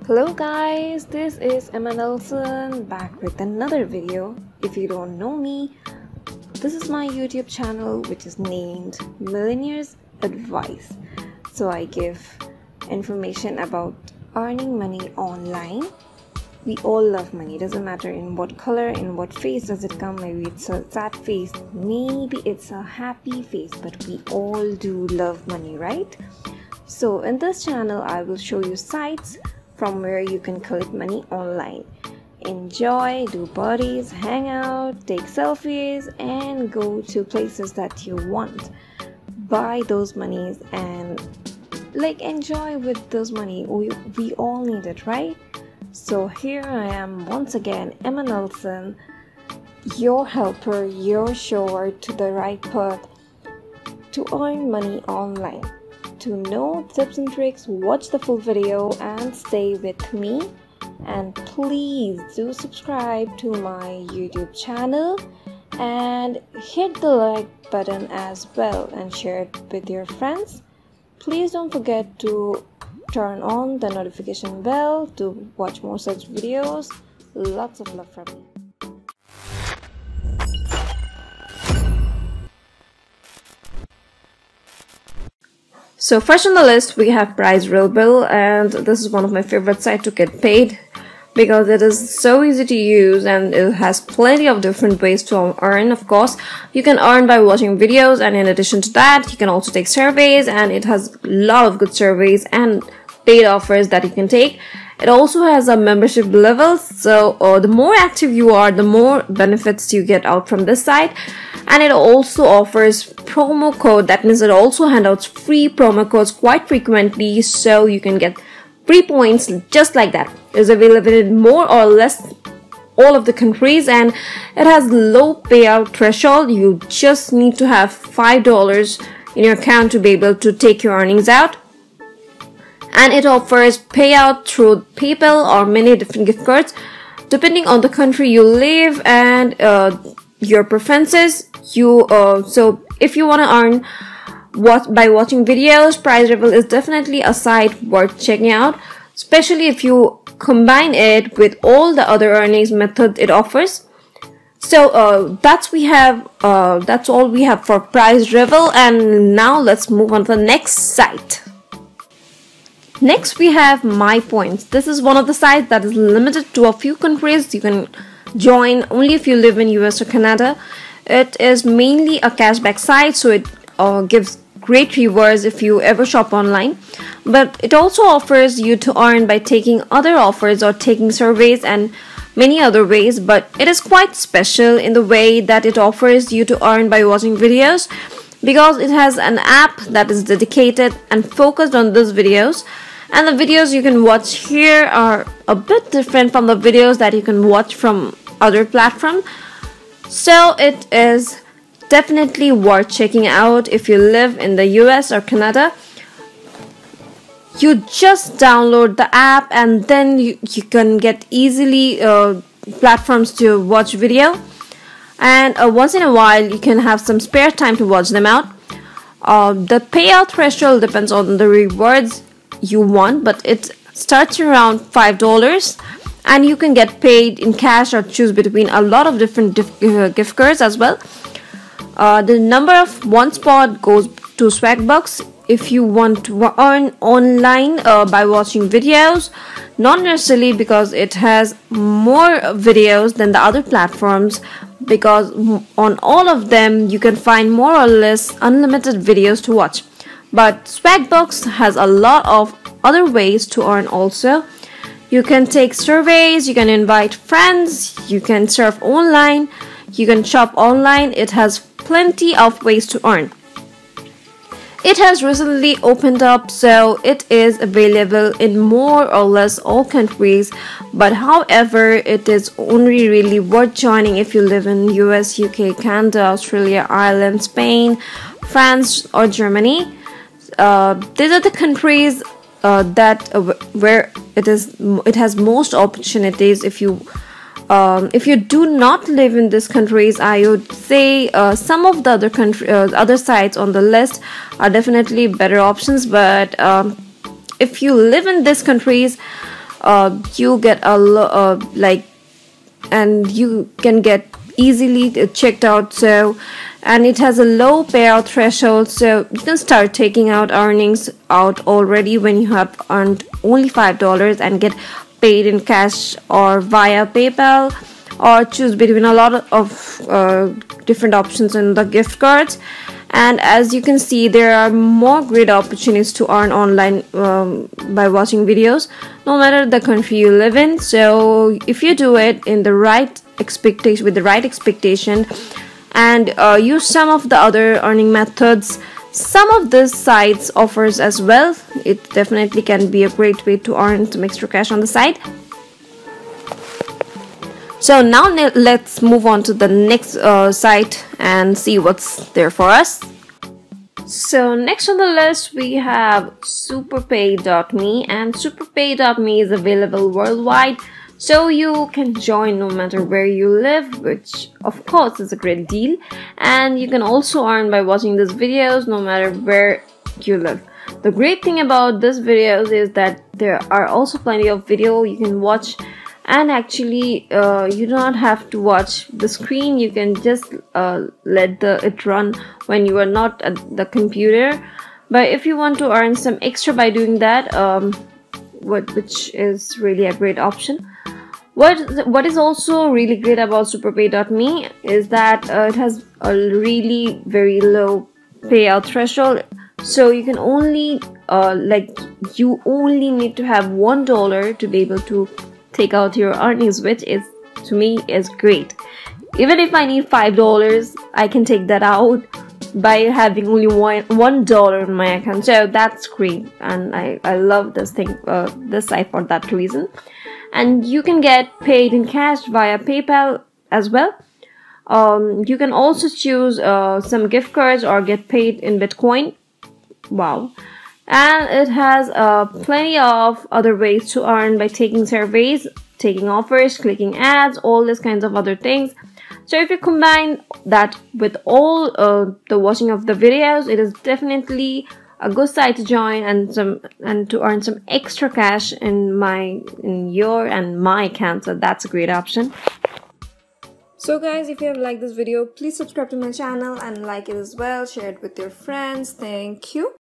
Hello guys, this is Emma Nelson back with another video. If you don't know me, this is my YouTube channel which is named Millionaire's Advice. So I give information about earning money online. We all love money, doesn't matter in what color, in what face does it come. Maybe it's a sad face, maybe it's a happy face, but we all do love money, right? So in this channel I will show you sites from where you can collect money online. Enjoy, do parties, hang out, take selfies, and go to places that you want. Buy those monies and enjoy with those money. We all need it, right? So here I am once again, Emma Nelson, your helper, your shower to the right path to earn money online. To know tips and tricks, watch the full video and stay with me. And please do subscribe to my YouTube channel and hit the like button as well and share it with your friends. Please don't forget to turn on the notification bell to watch more such videos. Lots of love from me. So first on the list we have Pricerelev, and this is one of my favorite sites to get paid because it is so easy to use and it has plenty of different ways to earn. Of course, you can earn by watching videos, and in addition to that you can also take surveys, and it has a lot of good surveys and paid offers that you can take. It also has a membership level, so the more active you are, the more benefits you get out from this site. And it also offers promo code. That means it also hands out free promo codes quite frequently, so you can get free points just like that. It's available in more or less all of the countries, and it has low payout threshold. You just need to have $5 in your account to be able to take your earnings out. And it offers payout through PayPal or many different gift cards depending on the country you live and your preferences. So if you want to earn by watching videos, Pricerelev is definitely a site worth checking out, especially if you combine it with all the other earnings methods it offers. So that's all we have for Pricerelev, and now let's move on to the next site. Next we have MyPoints. This is one of the sites that is limited to a few countries. You can join only if you live in US or Canada. It is mainly a cashback site, so it gives great rewards if you ever shop online. But it also offers you to earn by taking other offers or taking surveys and many other ways. But it is quite special in the way that it offers you to earn by watching videos, because it has an app that is dedicated and focused on those videos. And the videos you can watch here are a bit different from the videos that you can watch from other platforms. So it is definitely worth checking out if you live in the US or Canada. You just download the app and then you can get easily platforms to watch video. And once in a while you can have some spare time to watch them out. The payout threshold depends on the rewards you want, but it starts around $5, and you can get paid in cash or choose between a lot of different gift cards as well. The number of one spot goes to Swagbucks if you want to earn online by watching videos. Not necessarily, because it has more videos than the other platforms, because on all of them you can find more or less unlimited videos to watch. But Swagbucks has a lot of other ways to earn also. You can take surveys, you can invite friends, you can surf online, you can shop online. It has plenty of ways to earn. It has recently opened up, so it is available in more or less all countries. But however, it is only really worth joining if you live in US, UK, Canada, Australia, Ireland, Spain, France or Germany. These are the countries where it has most opportunities. If you do not live in these countries, I would say some of the other sites on the list are definitely better options. But if you live in these countries, you get a and you can get easily checked out. So, and it has a low payout threshold, so you can start taking out earnings out already when you have earned only $5 and get paid in cash or via PayPal, or choose between a lot of different options in the gift cards. And as you can see, there are more great opportunities to earn online by watching videos, no matter the country you live in. So if you do it in the right expectation, with the right expectation, and use some of the other earning methods some of these sites offers as well, it definitely can be a great way to earn some extra cash on the side. So now let's move on to the next site and see what's there for us. So next on the list we have Superpay.me, and Superpay.me is available worldwide, so you can join no matter where you live, which of course is a great deal. And you can also earn by watching these videos no matter where you live. The great thing about these videos is that there are also plenty of video you can watch, and actually you do not have to watch the screen. You can just let it run when you are not at the computer. But if you want to earn some extra by doing that, which is really a great option. What is also really great about Superpay.me is that it has a really very low payout threshold, so you can only you only need to have $1 to be able to take out your earnings, which is, to me, is great. Even if I need $5, I can take that out by having only $1 in my account. So that's great, and I love this site for that reason. And you can get paid in cash via PayPal as well. You can also choose some gift cards or get paid in Bitcoin. Wow. And it has plenty of other ways to earn by taking surveys, taking offers, clicking ads, all these kinds of other things. So if you combine that with all the watching of the videos, it is definitely a good site to join and to earn some extra cash in your and my account. So that's a great option. So guys, if you have liked this video, please subscribe to my channel and like it as well. Share it with your friends. Thank you.